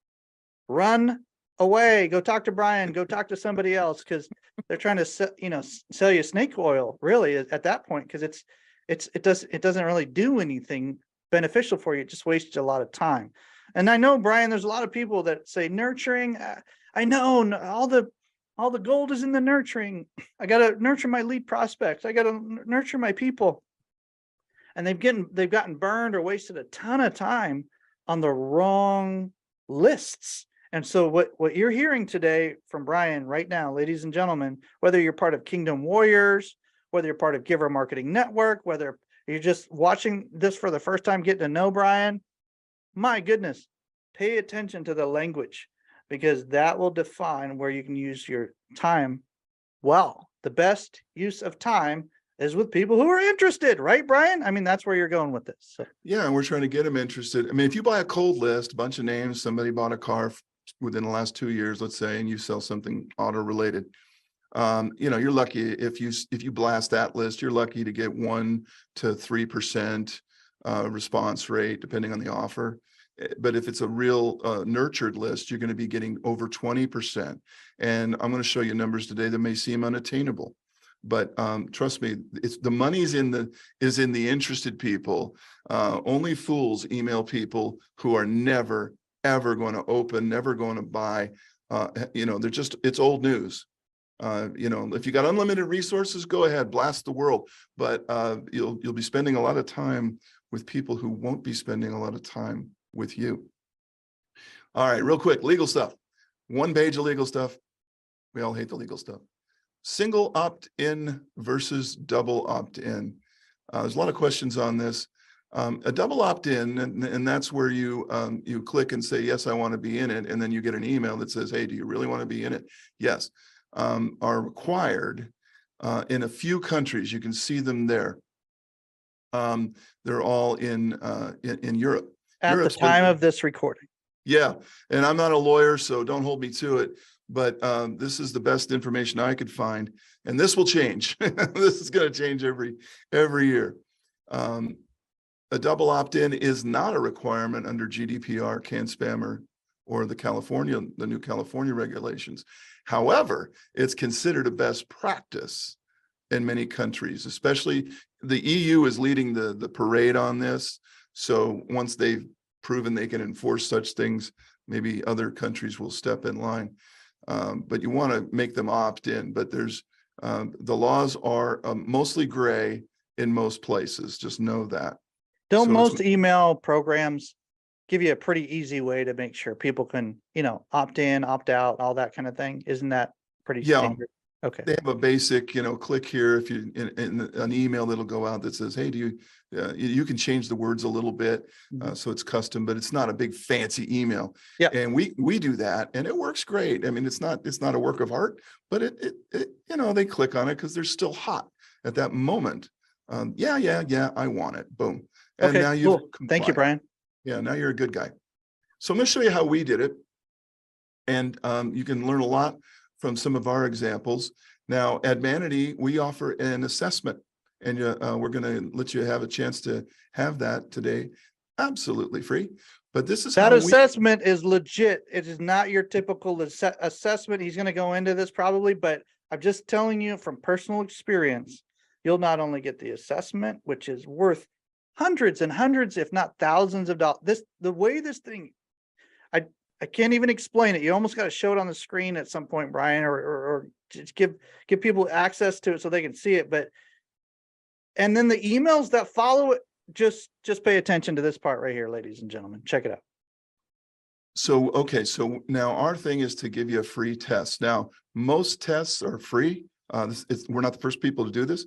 run away. Go talk to Brian. Go talk to somebody else, because they're trying to sell you snake oil, really, at that point, because it doesn't really do anything beneficial for you. It just wastes a lot of time. And I know, Brian, there's a lot of people that say nurturing. I know all the gold is in the nurturing. I got to nurture my lead prospects. I got to nurture my people. And they've gotten burned or wasted a ton of time on the wrong lists. And so what you're hearing today from Brian right now, ladies and gentlemen, whether you're part of Kingdom Warriors, whether you're part of Giver Marketing Network, whether you're just watching this for the first time, getting to know Brian, my goodness, pay attention to the language, because that will define where you can use your time well. The best use of time is with people who are interested, right, Brian? I mean, that's where you're going with this. So. Yeah, and we're trying to get them interested. I mean, if you buy a cold list, a bunch of names, somebody bought a car within the last 2 years, let's say, and you sell something auto related, you're lucky if you blast that list. You're lucky to get 1 to 3% response rate, depending on the offer. But if it's a real nurtured list, you're going to be getting over 20%. And I'm going to show you numbers today that may seem unattainable, but trust me, the money is in the interested people. Only fools email people who are never ever going to open, never going to buy. It's old news. If you got unlimited resources, go ahead, blast the world. But you'll be spending a lot of time with people who won't be spending a lot of time with you. All right, real quick, legal stuff. 1 page of legal stuff. We all hate the legal stuff. Single opt-in versus double opt-in. There's a lot of questions on this. A double opt-in, and that's where you click and say, yes, I want to be in it. And then you get an email that says, hey, do you really want to be in it? Yes, are required in a few countries. You can see them there. They're all in Europe. At the time of this recording. Yeah, and I'm not a lawyer, so don't hold me to it. But this is the best information I could find, and this will change. This is going to change every year. A double opt-in is not a requirement under GDPR, CAN-SPAM, or the new California regulations. However, it's considered a best practice in many countries, especially the EU is leading the parade on this. So once they've proven they can enforce such things, maybe other countries will step in line. But you want to make them opt in. But there's the laws are mostly gray in most places. Just know that. Don't So most email programs give you a pretty easy way to make sure people can, opt in, opt out, all that kind of thing? Isn't that pretty yeah, standard? Okay. they have a basic, click here if you in an email that'll go out that says, hey, do you you can change the words a little bit, so it's custom, but it's not a big fancy email. Yeah. And we do that, and it works great. I mean, it's not a work of art, but it they click on it because they're still hot at that moment. Yeah, I want it. Boom. And Okay, now you've cool. Thank you, complied. Brian. Yeah, now you're a good guy. So I'm going to show you how we did it. And you can learn a lot from some of our examples. Now, ADMANITY, we offer an assessment, and we're going to let you have a chance to have that today, absolutely free. But this is That how assessment is legit. It is not your typical assessment. He's going to go into this probably, but I'm just telling you from personal experience, you'll not only get the assessment, which is worth hundreds and hundreds, if not thousands of dollars. The way this thing, I can't even explain it. You almost got to show it on the screen at some point, Brian, or just give people access to it so they can see it. And then the emails that follow it, just pay attention to this part right here, ladies and gentlemen. Check it out. So, okay, so now our thing is to give you a free test. Now, most tests are free. We're not the first people to do this,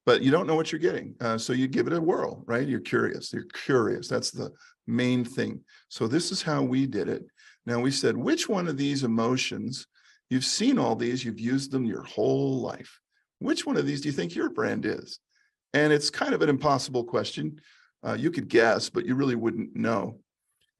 but you don't know what you're getting. So you give it a whirl, right? You're curious. That's the main thing. So this is how we did it. Now we said, which one of these emotions, you've seen all these, you've used them your whole life. Which one of these do you think your brand is? And it's kind of an impossible question. You could guess, but you really wouldn't know.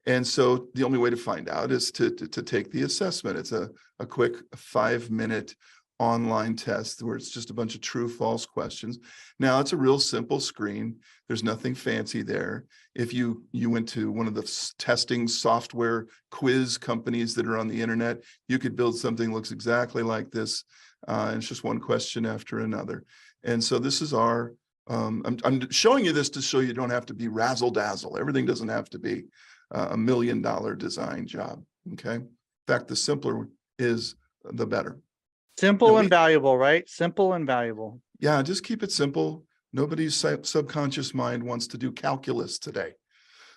And so the only way to find out is to take the assessment. It's a quick 5-minute online test where it's just a bunch of true, false questions. Now it's a real simple screen. There's nothing fancy there. If you went to one of the testing software quiz companies that are on the internet, you could build something that looks exactly like this. And it's just one question after another. And so this is our, I'm showing you this to show you don't have to be razzle dazzle. Everything doesn't have to be $1 million design job. Okay. In fact, the simpler is the better. Simple and valuable, right? Simple and valuable. Yeah, just keep it simple. Nobody's subconscious mind wants to do calculus today.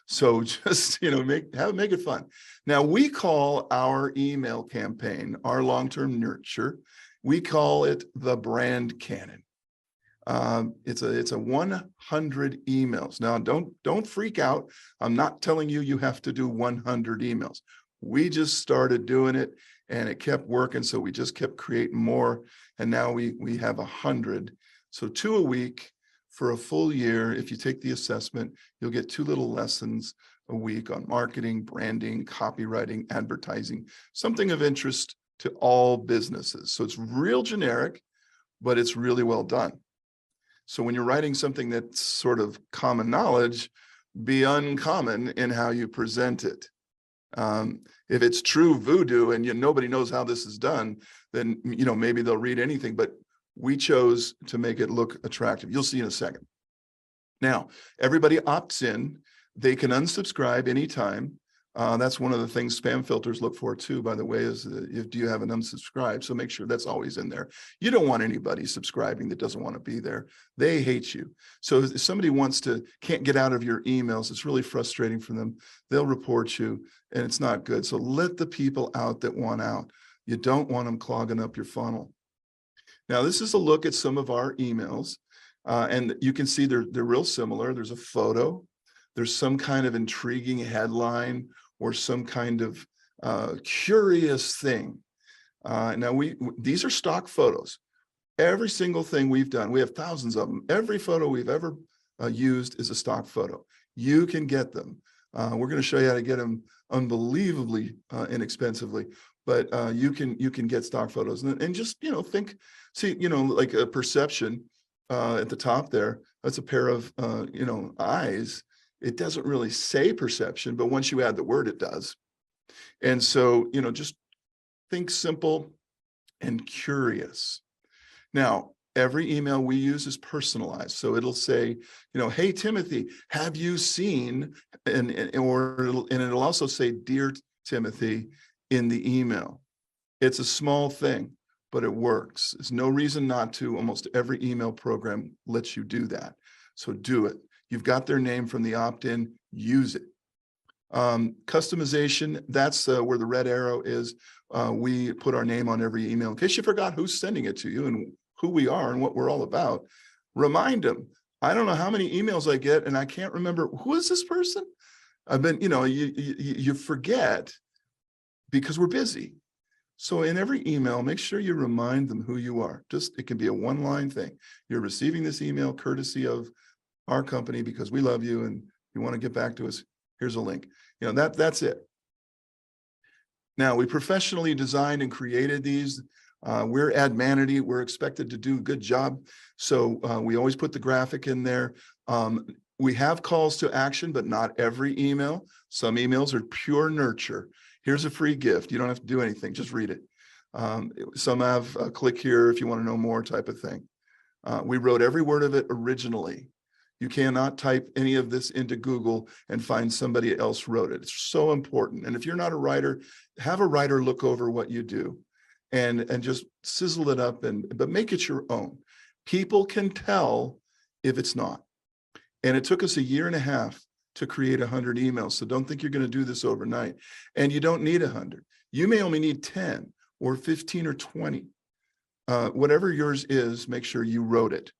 So just, make it fun. Now we call our email campaign, our long-term nurture, we call it the brand cannon. It's a 100 emails. Now don't freak out. I'm not telling you have to do 100 emails. We just started doing it and it kept working. So we just kept creating more. And now we have 100. So 2 a week for a full year. If you take the assessment, you'll get 2 little lessons a week on marketing, branding, copywriting, advertising, something of interest to all businesses. So it's real generic, but it's really well done. So when you're writing something that's sort of common knowledge, be uncommon in how you present it. If it's true voodoo and nobody knows how this is done, then maybe they'll read anything, but we chose to make it look attractive. You'll see in a second. Now, everybody opts in. They can unsubscribe anytime. That's one of the things spam filters look for too, by the way, is do you have an unsubscribe? So make sure that's always in there. You don't want anybody subscribing that doesn't want to be there. They hate you. So if somebody can't get out of your emails, it's really frustrating for them. They'll report you and it's not good. So let the people out that want out. You don't want them clogging up your funnel. Now, this is a look at some of our emails. And you can see they're real similar. There's a photo. There's some kind of intriguing headline or some kind of curious thing. Now these are stock photos. Every single thing we've done, we have thousands of them. Every photo we've ever used is a stock photo. You can get them. We're going to show you how to get them unbelievably inexpensively, but you can get stock photos and just like a perception at the top there. That's a pair of eyes. It doesn't really say perception, but once you add the word, it does. And so, just think simple and curious. Now, every email we use is personalized. So it'll say, hey, Timothy, have you seen, and it'll also say, dear Timothy, in the email. It's a small thing, but it works. There's no reason not to. Almost every email program lets you do that. So do it. You've got their name from the opt-in, use it. Customization, that's where the red arrow is. We put our name on every email in case you forgot who's sending it to you and who we are and what we're all about. Remind them. I don't know how many emails I get and I can't remember, who is this person? I've been, you forget because we're busy. So in every email, make sure you remind them who you are. It can be a one-line thing. You're receiving this email courtesy of our company because we love you and you want to get back to us. Here's a link. That's it. Now, we professionally designed and created these. We're ADMANITY. We're expected to do a good job. So we always put the graphic in there. We have calls to action, but not every email. Some emails are pure nurture. Here's a free gift. You don't have to do anything. Just read it. Some have a click here if you want to know more type of thing. We wrote every word of it originally. You cannot type any of this into Google and find somebody else wrote it. It's so important. And if you're not a writer, have a writer look over what you do and just sizzle it up, but make it your own. People can tell if it's not. And it took us 1.5 years to create 100 emails. So don't think you're going to do this overnight. And you don't need 100. You may only need 10 or 15 or 20. Whatever yours is, make sure you wrote it.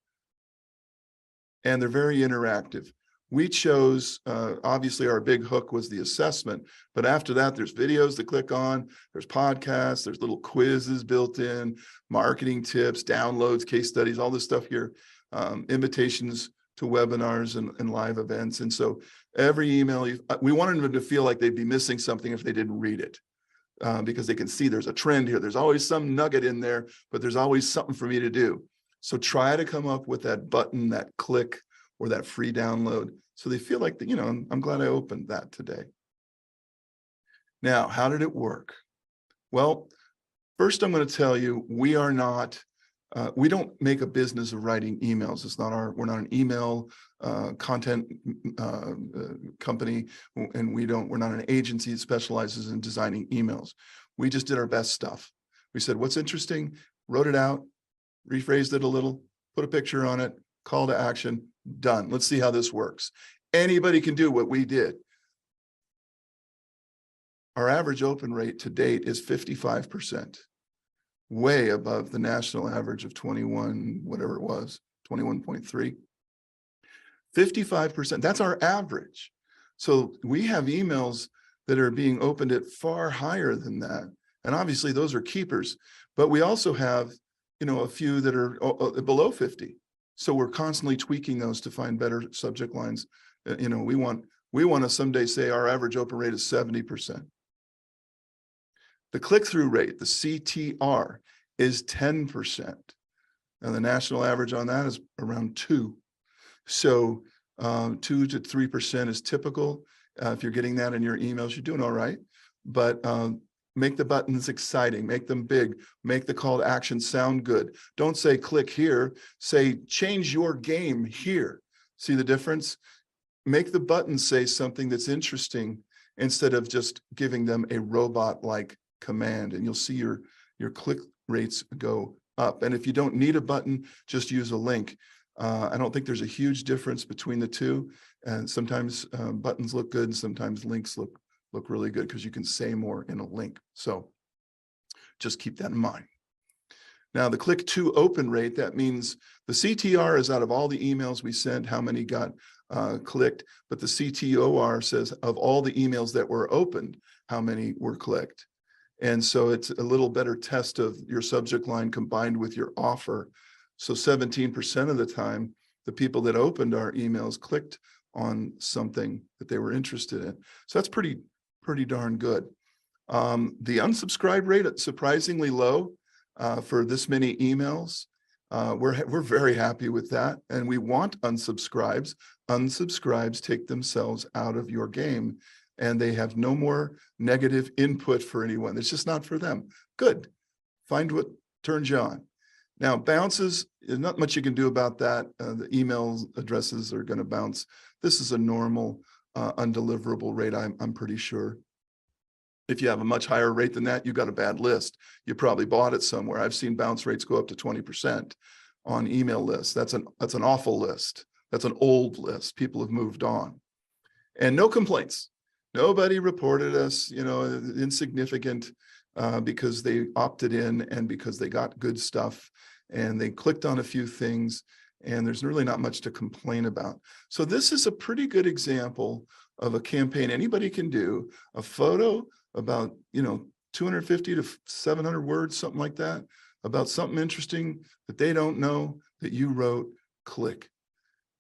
And they're very interactive. We chose, obviously our big hook was the assessment, but after that, there's videos to click on, there's podcasts, there's little quizzes built in, marketing tips, downloads, case studies, all this stuff here, invitations to webinars and live events. And so every email, we wanted them to feel like they'd be missing something if they didn't read it, because they can see there's a trend here. There's always some nugget in there, but there's always something for me to do. So try to come up with that button, that click, or that free download. So they feel like, I'm glad I opened that today. Now, how did it work? Well, first I'm going to tell you, we are not, we don't make a business of writing emails. We're not an email content company, and we're not an agency that specializes in designing emails. We just did our best stuff. We said, what's interesting, wrote it out, rephrased it a little, put a picture on it, call to action, done. Let's see how this works. Anybody can do what we did. Our average open rate to date is 55%, way above the national average of 21, whatever it was, 21.3. 55%, that's our average. So we have emails that are being opened at far higher than that. And obviously those are keepers, but we also have, a few that are below 50. So we're constantly tweaking those to find better subject lines. We want to someday say our average open rate is 70%. The click-through rate, the CTR, is 10%. And the national average on that is around 2. So 2 to 3% is typical. If you're getting that in your emails, you're doing all right. But make the buttons exciting, make them big, make the call to action sound good. Don't say click here, say change your game here. See the difference? Make the button say something that's interesting instead of just giving them a robot-like command, and you'll see your click rates go up. And if you don't need a button, just use a link. I don't think there's a huge difference between the two. And sometimes buttons look good, and sometimes links look really good because you can say more in a link. So just keep that in mind. Now, the click to open rate, that means the CTR is out of all the emails we sent, how many got clicked, but the CTOR says of all the emails that were opened, how many were clicked. And so it's a little better test of your subject line combined with your offer. So 17% of the time, the people that opened our emails clicked on something that they were interested in. So that's pretty darn good. The unsubscribe rate is surprisingly low for this many emails. We're very happy with that, and we want unsubscribes. Unsubscribes take themselves out of your game, and they have no more negative input for anyone. It's just not for them. Good. Find what turns you on. Now, bounces, there's not much you can do about that. The email addresses are going to bounce. This is a normal undeliverable rate, I'm pretty sure. If you have a much higher rate than that, you got a bad list. You probably bought it somewhere. I've seen bounce rates go up to 20% on email lists. That's an awful list. That's an old list. People have moved on. And no complaints. Nobody reported us, insignificant because they opted in and because they got good stuff and they clicked on a few things, and there's really not much to complain about. So this is a pretty good example of a campaign anybody can do, a photo about, 250 to 700 words, something like that, about something interesting that they don't know that you wrote, click.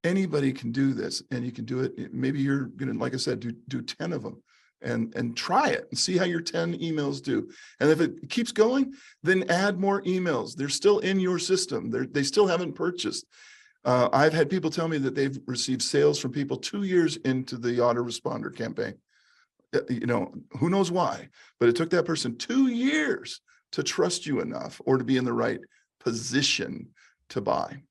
Anybody can do this, and you can do it. Maybe you're going to, like I said, do 10 of them and try it and see how your 10 emails do. And if it keeps going, then add more emails. They're still in your system. They still haven't purchased. I've had people tell me that they've received sales from people 2 years into the autoresponder campaign. Who knows why, but it took that person 2 years to trust you enough or to be in the right position to buy.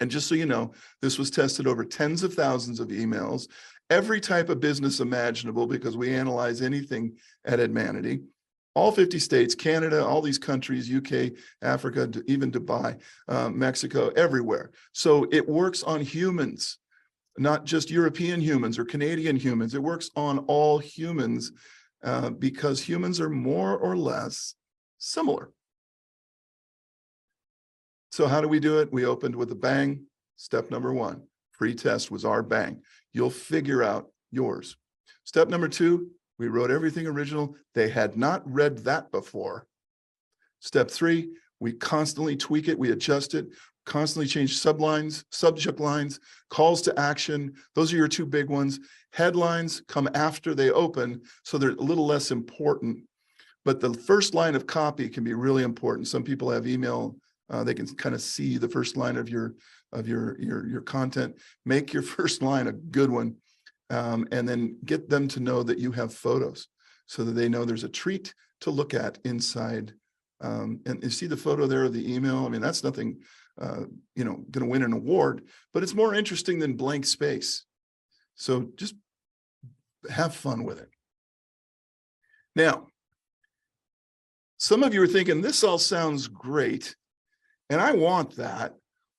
And just so you know, this was tested over tens of thousands of emails, every type of business imaginable, because we analyze anything at ADMANITY, all 50 states, Canada, all these countries, UK, Africa, even Dubai, Mexico, everywhere. So it works on humans, not just European humans or Canadian humans. It works on all humans because humans are more or less similar. So how do we do it? We opened with a bang. Step number 1, free test was our bang. You'll figure out yours. Step number 2, we wrote everything original. They had not read that before. Step 3, we constantly tweak it. We adjust it, constantly change sublines, subject lines, calls to action. Those are your 2 big ones. Headlines come after they open, so they're a little less important. But the first line of copy can be really important. Some people have email. They can kind of see the first line of your content. Make your first line a good one, and then get them to know that you have photos, so that they know there's a treat to look at inside. And you see the photo there of the email. I mean, that's nothing, going to win an award, but it's more interesting than blank space. So just have fun with it. Now, some of you are thinking, this all sounds great, and I want that,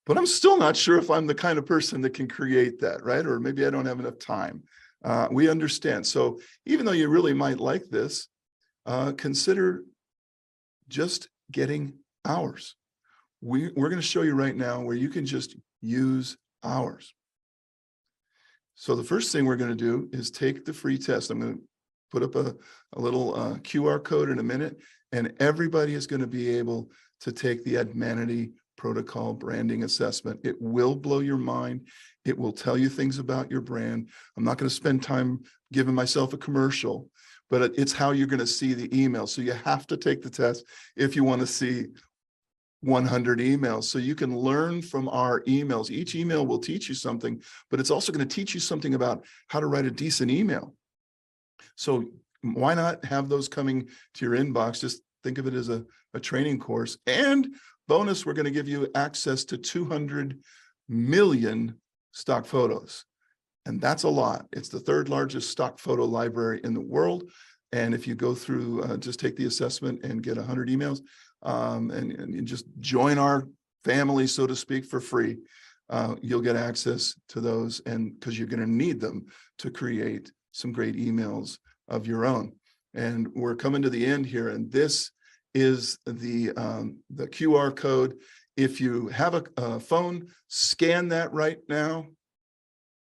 but I'm still not sure if I'm the kind of person that can create that, right? Or maybe I don't have enough time. We understand. So even though you really might like this, consider just getting hours. We're going to show you right now where you can just use hours. So the first thing we're going to do is take the free test. I'm going to put up a little QR code in a minute, and everybody is going to be able to take the ADMANITY Protocol branding assessment. It will blow your mind. It will tell you things about your brand. I'm not going to spend time giving myself a commercial, but it's how you're going to see the email. So you have to take the test if you want to see 100 emails. So you can learn from our emails. Each email will teach you something, but it's also going to teach you something about how to write a decent email. So why not have those coming to your inbox? Just think of it as a training course. And bonus, we're going to give you access to 200 million stock photos. And that's a lot. It's the 3rd largest stock photo library in the world. And if you go through, just take the assessment and get 100 emails and just join our family, so to speak, for free, you'll get access to those, and because you're going to need them to create some great emails of your own. And we're coming to the end here, and this is the QR code. If you have a phone, scan that right now,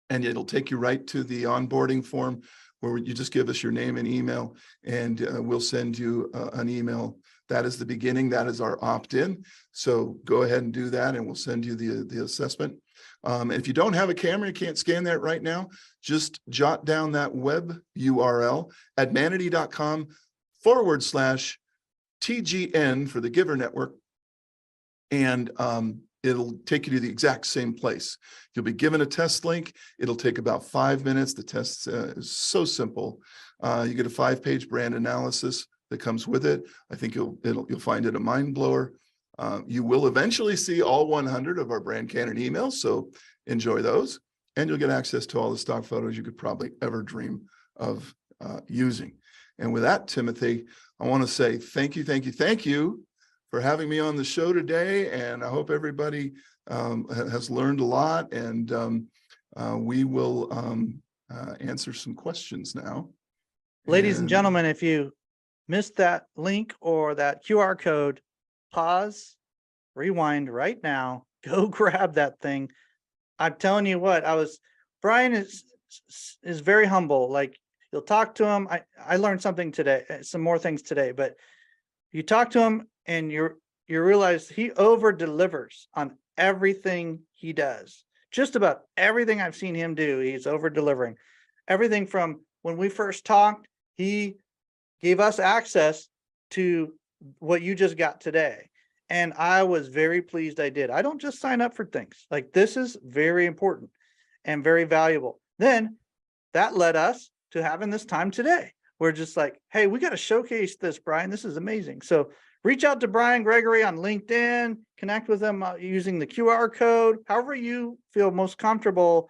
and it'll take you right to the onboarding form where you just give us your name and email, and we'll send you an email. That is the beginning. That is our opt-in. So go ahead and do that, and we'll send you the assessment. If you don't have a camera, you can't scan that right now, just jot down that web URL, admanity.com/TGN for the Giver Network, and it'll take you to the exact same place. You'll be given a test link. It'll take about 5 minutes. The test is so simple. You get a 5-page brand analysis that comes with it. I think you'll find it a mind blower. You will eventually see all 100 of our brand canon emails, so enjoy those, and you'll get access to all the stock photos you could probably ever dream of using. And with that, Timothy, I want to say thank you for having me on the show today. And I hope everybody has learned a lot. And we will answer some questions now. Ladies and gentlemen, if you missed that link or that QR code, pause, rewind right now, go grab that thing. I'm telling you what, Brian is very humble. Like, you'll talk to him. I learned something today, some more things today, but you talk to him and you realize he over delivers on everything he does. Just about everything I've seen him do, he's over delivering. Everything from when we first talked, he gave us access to what you just got today. And I was very pleased I did. I don't just sign up for things. Like, this is very important and very valuable. Then that led us to having this time today. We're just like, hey, we got to showcase this, Brian. This is amazing. So reach out to Brian Gregory on LinkedIn, connect with him using the QR code. However you feel most comfortable,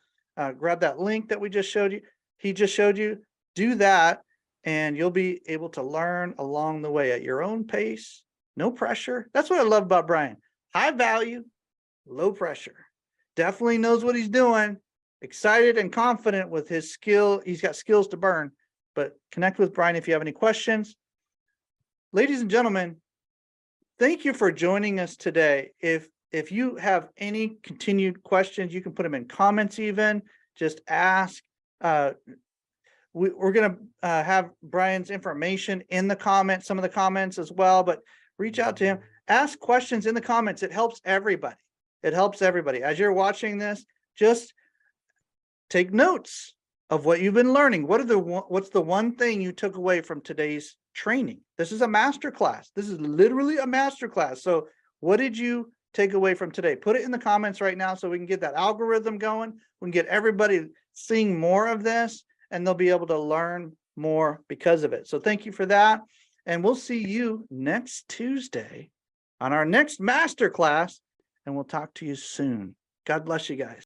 grab that link that we just showed you. He just showed you. Do that, and you'll be able to learn along the way at your own pace. No pressure. That's what I love about Brian. High value, low pressure. Definitely knows what he's doing. Excited and confident with his skill. He's got skills to burn. But connect with Brian if you have any questions. Ladies and gentlemen, thank you for joining us today. If you have any continued questions, you can put them in comments even. Just ask. We're going to have Brian's information in the comments, some of the comments as well, but reach out to him. Ask questions in the comments. It helps everybody. It helps everybody. As you're watching this, just take notes of what you've been learning. What's the one thing you took away from today's training? This is a masterclass. This is literally a masterclass. So what did you take away from today? Put it in the comments right now so we can get that algorithm going. We can get everybody seeing more of this, and they'll be able to learn more because of it. So thank you for that. And we'll see you next Tuesday on our next masterclass, and we'll talk to you soon. God bless you guys.